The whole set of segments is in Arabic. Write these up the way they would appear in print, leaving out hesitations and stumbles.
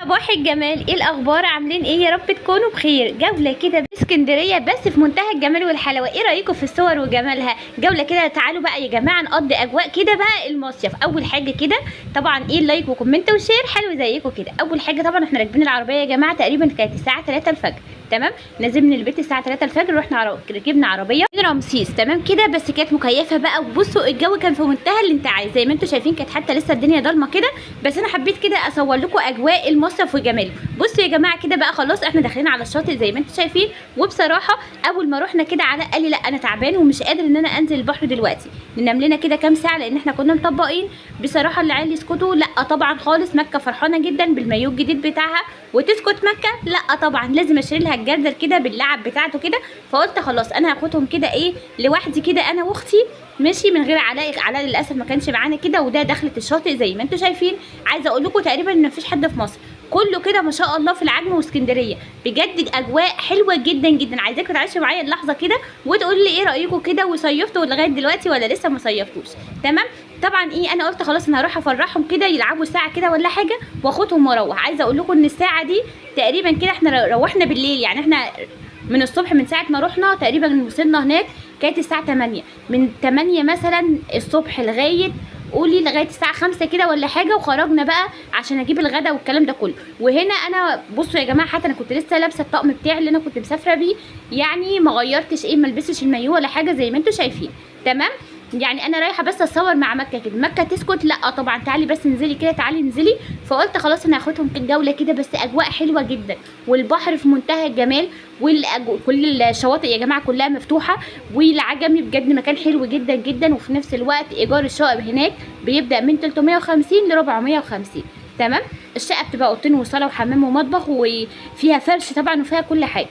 صباح الجمال، ايه الاخبار؟ عاملين ايه؟ يا رب تكونوا بخير. جوله كده باسكندريه بس في منتهى الجمال والحلاوه. ايه رايكم في الصور وجمالها؟ جوله كده. تعالوا بقى يا جماعه نقضي اجواء كده بقى المصيف. اول حاجه كده طبعا ايه، لايك وكومنت وشير حلو زيكم كده. اول حاجه طبعا احنا راكبين العربيه يا جماعه، تقريبا كانت الساعه 3 الفجر. تمام، نازل من البيت الساعه 3 الفجر، رحنا ركبنا عربيه من رمسيس. تمام كده، بس كانت مكيفه بقى. وبصوا الجو كان في منتهى الانتعاش زي ما انتم شايفين، كانت حتى لسه الدنيا ضلمه كده، بس انا حبيت كده اصور لكم اجواء المصيف وجماله. بصوا يا جماعه كده بقى، خلاص احنا داخلين على الشاطئ زي ما انتم شايفين. وبصراحه اول ما رحنا كده علاء قال لي لا انا تعبان ومش قادر ان انا انزل البحر دلوقتي، ننام لنا كده كام ساعه لان احنا كنا مطبقين. بصراحه العيال يسكتوا لا طبعا خالص. مكه فرحانه جدا بالمايو الجديد بتاعها، وتسكت مكه لا طبعا لازم اشيل لها الجردل كده باللعب بتاعته كده. فقلت خلاص انا هاخدهم كده ايه لوحدي كده انا واختي، ماشي، من غير علاء. علاء للاسف ما كانش معانا كده. وده دخلت الشاطئ زي ما انتم شايفين. عايزه اقول لكم تقريبا ان مفيش حد في مصر، كله كده ما شاء الله في العجم واسكندريه. بجد اجواء حلوه جدا جدا. عايزاكم تعيشوا معايا اللحظه كده وتقولوا لي ايه رايكم كده، وصيفتوا لغايه دلوقتي ولا لسه ما صيفتوش؟ تمام. طبعا ايه، انا قلت خلاص انا هروح افرحهم كده يلعبوا ساعه كده ولا حاجه واخدهم واروح. عايزه اقول لكم ان الساعه دي تقريبا كده احنا روحنا بالليل، يعني احنا من الصبح من ساعه ما رحنا تقريبا وصلنا هناك كانت الساعه 8. من 8 مثلا الصبح لغايه قولي لغايه الساعه 5 كده ولا حاجه، وخرجنا بقى عشان اجيب الغدا والكلام ده كله. وهنا انا بصوا يا جماعه، حتى انا كنت لسه لابسه الطقم بتاعي اللي انا كنت مسافره بيه، يعني ما غيرتش ايه، ما لبستش المايو ولا حاجه زي ما انتم شايفين. تمام، يعني انا رايحه بس اتصور مع مكه كده. مكه تسكت لا طبعا، تعالي بس انزلي كده، تعالي انزلي. فقلت خلاص انا هاخدهم كده جوله كده، بس اجواء حلوه جدا والبحر في منتهى الجمال. كل الشواطئ يا جماعه كلها مفتوحه. والعجمي بجد مكان حلو جدا جدا. وفي نفس الوقت ايجار الشقق هناك بيبدا من 350 ل 450. تمام، الشقه بتبقى اوضتين وصاله وحمام ومطبخ، وفيها فرش طبعا وفيها كل حاجه.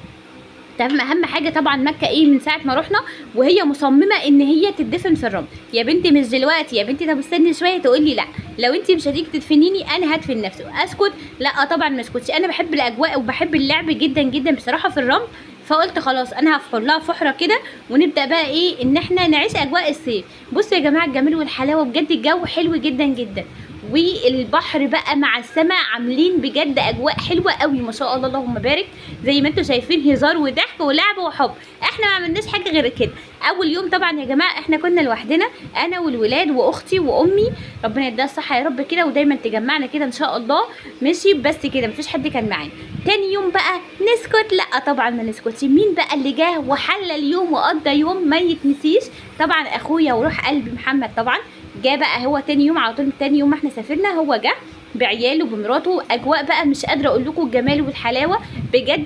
تمام. اهم حاجه طبعا مكه ايه، من ساعه ما رحنا وهي مصممه ان هي تدفن في الرمل. يا بنتي مش دلوقتي يا بنتي، طب استني شويه. تقول لي لا لو انت مش هتيجي تدفنيني انا هدفن نفسي. اسكت؟ لا طبعا ما اسكتش. انا بحب الاجواء وبحب اللعب جدا جدا بصراحه في الرمل. فقلت خلاص انا هفحر لها فحره كده ونبدا بقى ايه ان احنا نعيش اجواء الصيف. بصوا يا جماعه الجمال والحلاوه، بجد الجو حلو جدا جدا. والبحر بقى مع السماء عاملين بجد اجواء حلوه قوي ما شاء الله اللهم بارك. زي ما انتم شايفين هزار وضحك ولعب وحب. احنا ما عملناش حاجه غير كده. اول يوم طبعا يا جماعه احنا كنا لوحدنا، انا والولاد واختي وامي، ربنا يديها الصحه يا رب كده ودايما تجمعنا كده ان شاء الله. ماشي، بس كده مفيش حد كان معانا. تاني يوم بقى نسكت؟ لا طبعا ما نسكتش. مين بقى اللي جه وحل اليوم وقضى يوم ما يتنسيش؟ طبعا اخويا وروح قلبي محمد. طبعا جه بقى هو تاني يوم على طول. تاني يوم ما احنا سافرنا هو جه بعياله وبمراته. اجواء بقى مش قادره اقول لكم الجمال والحلاوه بجد.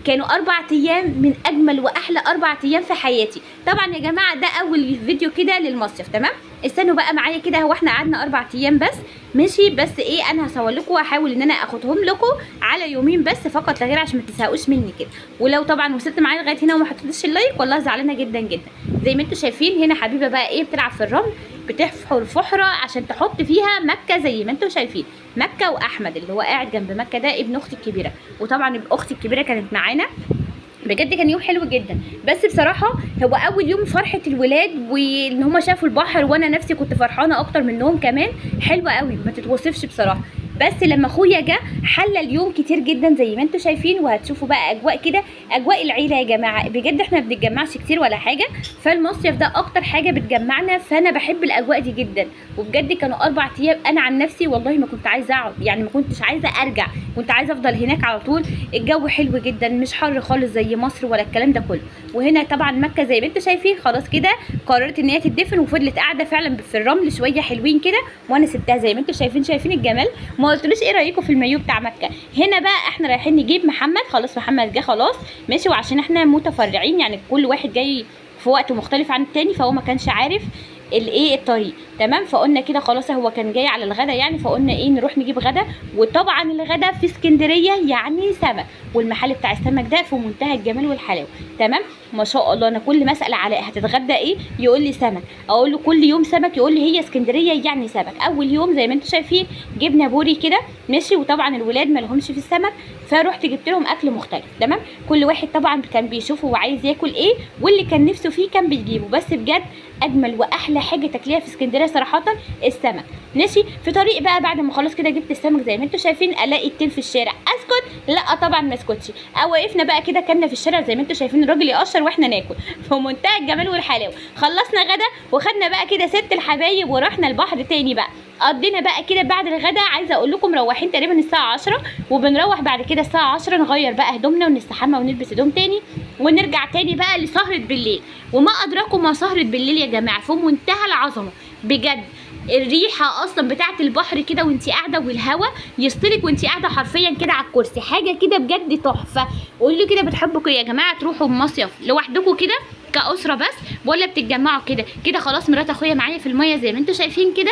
كانوا 4 ايام من اجمل واحلى 4 ايام في حياتي. طبعا يا جماعه ده اول فيديو كده للمصيف. تمام، استنوا بقى معايا كده. هو احنا قعدنا 4 ايام بس، ماشي، بس ايه انا هصور لكم واحاول ان انا اخدهم لكم على يومين بس فقط لا غير، عشان ما تزهقوش مني كده. ولو طبعا وصلت معايا لغايه هنا وما حطيتش اللايك والله زعلانه جدا جدا. زي ما انتم شايفين هنا حبيبه بقى ايه بتلعب في الرمل، بتحفر فحره عشان تحط فيها مكه زي ما انتم شايفين. مكه واحمد اللي هو قاعد جنب مكه ده ابن اختي الكبيره، وطبعا اختي الكبيره كانت معانا. بجد كان يوم حلو جدا. بس بصراحه هو اول يوم فرحه الولاد وان هم شافوا البحر، وانا نفسي كنت فرحانه اكتر منهم كمان. حلوه قوي ما تتوصفش بصراحه. بس لما اخويا جه حل اليوم كتير جدا زي ما انتم شايفين. وهتشوفوا بقى اجواء كده، اجواء العيله يا جماعه. بجد احنا ما بنتجمعش كتير ولا حاجه، فالمصيف ده اكتر حاجه بتجمعنا. فانا بحب الاجواء دي جدا. وبجد كانوا 4 ايام انا عن نفسي والله ما كنت عايزه اقعد، يعني ما كنتش عايزه ارجع، كنت عايزه افضل هناك على طول. الجو حلو جدا، مش حر خالص زي مصر ولا الكلام ده كله. وهنا طبعا مكه زي ما انتم شايفين خلاص كده قررت ان هي تدفن، وفضلت قاعده فعلا في الرمل شويه حلوين كده، وانا سبتها زي ما انتم شايفين. شايفين الجمال؟ ما قلتلوش ايه رايكم في المايو بتاع مكه. هنا بقى احنا رايحين نجيب محمد. خلاص محمد جه خلاص ماشي. وعشان احنا متفرعين يعني كل واحد جاي في وقت مختلف عن التاني، فهو ما كانش عارف الايه الطريق. تمام، فقلنا كده خلاص هو كان جاي على الغدا يعني، فقلنا ايه نروح نجيب غدا. وطبعا الغدا في اسكندريه يعني سمك. والمحل بتاع السمك ده في منتهى الجمال والحلاوه. تمام ما شاء الله. انا كل ما اسال علاء هتتغدى ايه يقول لي سمك، اقول له كل يوم سمك يقول لي هي اسكندريه يعني سمك. اول يوم زي ما انتم شايفين جبنا بوري كده ماشي، وطبعا الولاد ما لهمش في السمك فروحت جبت لهم اكل مختلف. تمام كل واحد طبعا كان بيشوفه وعايز ياكل ايه، واللي كان نفسه فيه كان بيجيبه. بس بجد اجمل واحلى حاجه تاكليها في اسكندريه صراحه السمك. ماشي في طريق بقى بعد ما خلاص كده جبت السمك زي ما انتم شايفين الاقي التين في الشارع، اسكت؟ لا طبعا ما اسكتش. وقفنا بقى كده كنا في الشارع زي ما انتم شايفين الراجل يقشر واحنا ناكل في منتهى الجمال والحلاوه. خلصنا غدا وخدنا بقى كده ست الحبايب ورحنا البحر تاني بقى. قضينا بقى كده بعد الغدا عايزه اقول لكم مروحين تقريبا الساعه 10، وبنروح بعد كده الساعه 10 نغير بقى هدومنا ونستحمى ونلبس هدوم تاني ونرجع تاني بقى لسهره بالليل. وما ادراكم ما سهره بالليل يا جماعه في منتهى العظمه بجد. الريحه اصلا بتاعه البحر كده وانت قاعده والهوا يصطلك وانت قاعده حرفيا كده على الكرسي، حاجه كده بجد تحفه. قولوا لي كده بتحبوا يا جماعه تروحوا مصيف لوحدكم كده كاسره بس، ولا بتتجمعوا كده كده؟ خلاص مرات اخويا معايا في الميه زي ما انتم شايفين كده،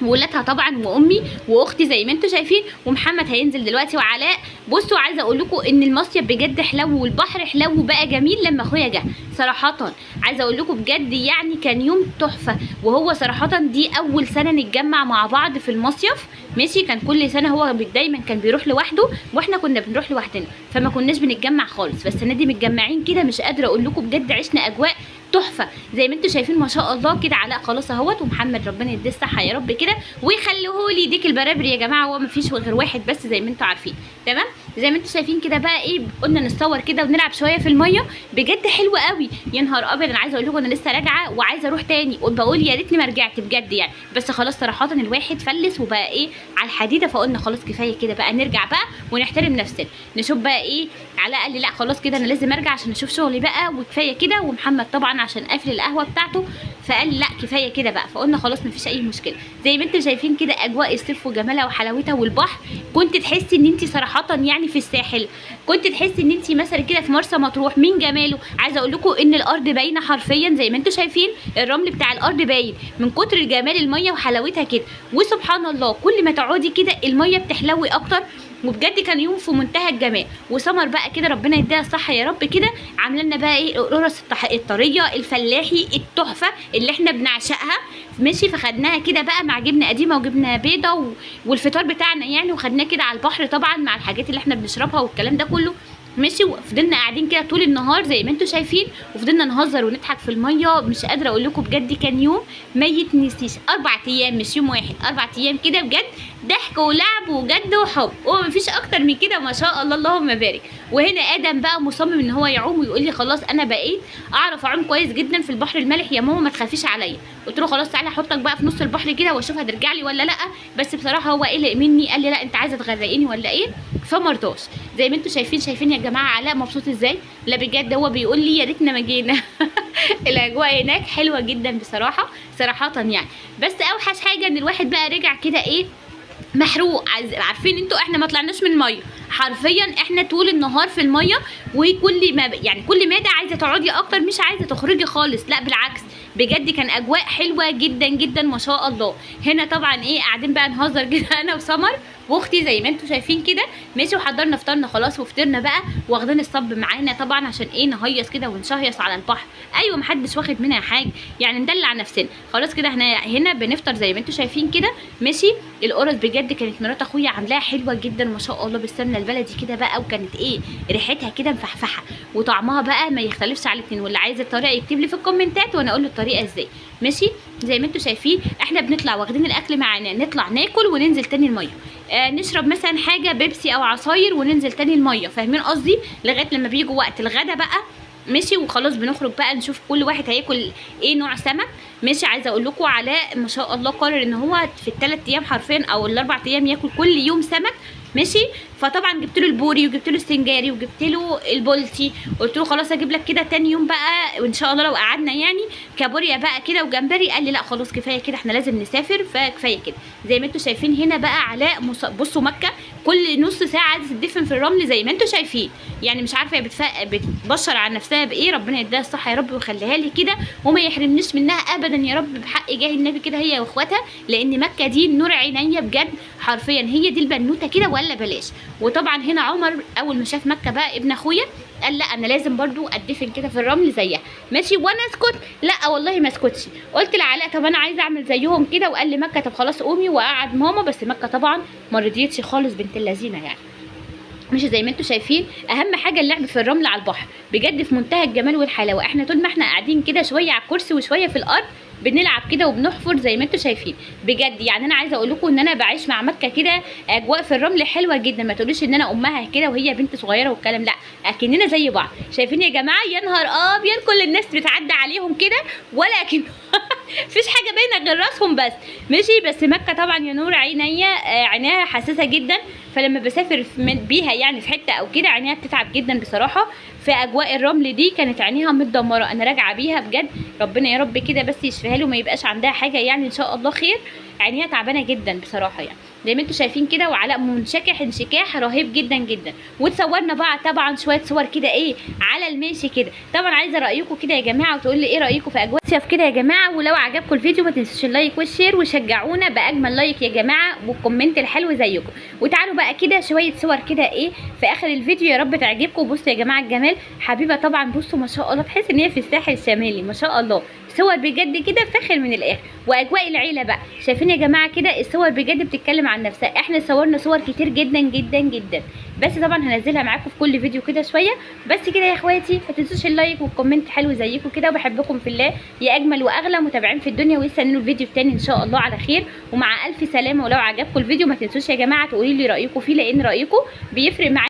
وولادها طبعا وامي واختي زي ما انتم شايفين، ومحمد هينزل دلوقتي وعلاء. بصوا عايزه اقول لكم ان المصيف بجد حلو والبحر حلو بقى جميل لما اخويا جه صراحه. عايزه اقول لكم بجد يعني كان يوم تحفه. وهو صراحه دي اول سنه نتجمع مع بعض في المصيف ماشي. كان كل سنه هو دايما كان بيروح لوحده واحنا كنا بنروح لوحدنا، فما كناش بنتجمع خالص. بس السنه دي متجمعين كده مش قادره اقول لكم بجد عشنا اجواء تحفه زي ما انتم شايفين ما شاء الله كده. علاء خلاص اهوت، ومحمد ربنا يديه الصحه يا رب كده ويخليهولي ديك البرابر يا جماعه. هو ما فيش غير واحد بس زي ما انتم عارفين. تمام زي ما انتم شايفين كده بقى ايه، قلنا نتصور كده ونلعب شويه في الميه بجد حلوه قوي. يا نهار ابيض انا عايزه اقول لكم انا لسه راجعه وعايزه اروح تاني، وبقول يا ريتني ما رجعت بجد يعني. بس خلاص صراحه الواحد فلس وبقى ايه على الحديده، فقلنا خلاص كفايه كده بقى نرجع بقى ونحترم نفسنا. نشوف بقى ايه. علاء قال لي لا خلاص كده انا لازم ارجع عشان اشوف شغلي بقى وكفايه كده، ومحمد طبعا عشان قافل القهوه بتاعته فقال لي لا كفايه كده بقى. فقلنا خلاص مفيش اي مشكله. زي ما انتم شايفين كده اجواء الصيف وجمالها وحلاوتها والبحر، كنت تحسي ان انت صراحه يعني في الساحل، كنت تحسي ان انت مثلا كده في مرسى مطروح من جماله. عايزه اقول لكم ان الارض باينه حرفيا زي ما انتم شايفين، الرمل بتاع الارض باين من كتر جمال الميه وحلاوتها كده. وسبحان الله كل ما تقعدي كده الميه بتحلوي اكتر. وبجد كان يوم في منتهى الجمال. وسمر بقى كده ربنا يديها الصحه يا رب كده عامله لنا بقى ايه القرص الطريه الفلاحي التحفه اللي احنا بنعشقها ماشي. فخدناها كده بقى مع جبنه قديمه وجبنه بيضه والفطار بتاعنا يعني، وخدناه كده على البحر طبعا مع الحاجات اللي احنا بنشربها والكلام ده كله ماشي. وفضلنا قاعدين كده طول النهار زي ما انتم شايفين، وفضلنا نهزر ونضحك في الميه. مش قادره اقول لكم بجد كان يوم ما يتنسيش. 4 ايام مش يوم واحد، 4 ايام كده بجد ضحك ولعب وجد وحب، ومفيش اكتر من كده ما شاء الله اللهم بارك. وهنا ادم بقى مصمم ان هو يعوم ويقول لي خلاص انا بقيت اعرف اعوم كويس جدا في البحر المالح يا ماما ما تخافيش عليا. قلت له خلاص تعالى احطك بقى في نص البحر كده واشوف هترجع لي ولا لا. بس بصراحه هو قلق مني قال لي لا انت عايزه تغرقيني ولا ايه، فمرضاش. زي ما انتم شايفين يا جماعه علاء مبسوط ازاي. لا بجد هو بيقول لي يا ريتنا ما جينا. الاجواء هناك حلوه جدا بصراحه يعني. بس اوحش حاجه ان الواحد بقى رجع كده ايه محروق. عارفين انتوا احنا ما طلعناش من الميه حرفيا، احنا طول النهار في الميه. وكل ما يعني كل مادة عايزه تقعدي اكتر مش عايزه تخرجي خالص، لا بالعكس بجد كان اجواء حلوه جدا جدا ما شاء الله. هنا طبعا ايه قاعدين بقى نهزر كده انا وسمر واختي زي ما انتم شايفين كده ماشي. وحضرنا فطارنا خلاص وفطرنا بقى، واخدين الصب معانا طبعا عشان ايه نهيص كده ونشهيص على البحر. ايوه محدش واخد منها حاجه يعني ندلع نفسنا خلاص كده. احنا هنا بنفطر زي ما انتم شايفين كده ماشي. القرص بجد كانت مرات اخويا عاملاها حلوه جدا ما شاء الله بالسمنه البلدي كده بقى، وكانت ايه ريحتها كده مفحفحه وطعمها بقى ما يختلفش على الاثنين. واللي عايز الطريقه يكتب لي في الكومنتات وانا اقول له الطريقه ازاي ماشي. زي ما انتم شايفين احنا بنطلع واخدين الاكل معانا، نطلع ناكل وننزل تاني الميه. نشرب مثلا حاجه بيبسي او عصاير وننزل تاني الميه، فاهمين قصدي؟ لغايه لما بيجوا وقت الغدا بقى ماشي. وخلاص بنخرج بقى نشوف كل واحد هياكل ايه نوع سمك ماشي. عايزه اقول لكم علاء ما شاء الله قرر ان هو في ال3 ايام حرفيا او ال4 ايام ياكل كل يوم سمك ماشي. فطبعا جبت له البوري وجبت له السنجاري وجبت له البولتي. قلت له خلاص اجيب لك كده تاني يوم بقى وان شاء الله لو قعدنا يعني كابوريا بقى كده وجمبري. قال لي لا خلاص كفايه كده احنا لازم نسافر فكفايه كده. زي ما انتم شايفين هنا بقى علاء بصوا مكه كل نص ساعه عايزه تدفن في الرمل زي ما انتم شايفين. يعني مش عارفه هي بتبشر عن نفسها بايه، ربنا يديها الصحه يا رب ويخليها لي كده وما يحرمنيش منها ابدا يا رب بحق جاه النبي كده هي واخواتها، لان مكه دي نور عينيا بجد حرفيا، هي دي البنوته كده ولا بلاش. وطبعا هنا عمر اول ما شاف مكه بقى ابن اخويا قال لا انا لازم برضو ادفن كده في الرمل زيها، ماشي. وانا اسكت؟ لا والله ما اسكتش. قلت لعلاء طب انا عايزه اعمل زيهم كده، وقال لي مكه طب خلاص قومي، وقعد ماما. بس مكه طبعا ما رضيتش خالص بنت اللذينه يعني. مش زي ما انتم شايفين، اهم حاجه اللعب في الرمل على البحر بجد في منتهى الجمال والحلاوه. احنا طول ما احنا قاعدين كده شويه على الكرسي وشويه في الارض بنلعب كده وبنحفر زي ما انتم شايفين بجد. يعني انا عايزه اقول لكم ان انا بعيش مع مكه كده اجواء في الرمل حلوه جدا. ما تقولوش ان انا امها كده وهي بنت صغيره والكلام، لا اكننا زي بعض. شايفين يا جماعه؟ يا نهار ابيض كل الناس بتعدي عليهم كده ولكن مفيش حاجه باينه غير راسهم بس، ماشي. بس مكه طبعا يا نور عينيا عينيها حساسه جدا، فلما بسافر بيها يعني في حته او كده عينيها بتتعب جدا بصراحه. في اجواء الرمل دي كانت عينيها متدمره، انا راجعه بيها بجد ربنا يا رب كده بس يشفيها له وما يبقاش عندها حاجه يعني ان شاء الله خير. عينيها تعبانه جدا بصراحه يعني زي ما انتم شايفين كده. وعلاء منشكح انشكاح رهيب جدا جدا. وتصورنا بقى طبعا شويه صور كده ايه على الماشي كده. طبعا عايزه رايكم كده يا جماعه وتقول لي ايه رايكم في اجواء صيف كده يا جماعه. ولو عجبكم الفيديو ما تنسوش اللايك والشير وشجعونا باجمل لايك يا جماعه والكومنت الحلو زيكم. وتعالوا بقى كده شويه صور كده ايه في اخر الفيديو يا رب تعجبكم. بصوا يا جماعه الجمال، حبيبه طبعا بصوا ما شاء الله تحس ان هي في الساحل الشمالي ما شاء الله. صور بجد كده فاخر من الاخر. واجواء العيله بقى شايفين يا جماعه كده الصور بجد بتتكلم عن نفسها. احنا صورنا صور كتير جدا جدا جدا، بس طبعا هنزلها معاكم في كل فيديو كده شويه. بس كده يا اخواتي ما تنسوش اللايك والكومنت حلو زيكم كده، وبحبكم في الله يا اجمل واغلى متابعين في الدنيا. ويستنوا الفيديو التاني ان شاء الله على خير ومع الف سلامه. ولو عجبكم الفيديو ما تنسوش يا جماعه تقولوا لي رايكم فيه، لان رايكم بيفرق معايا.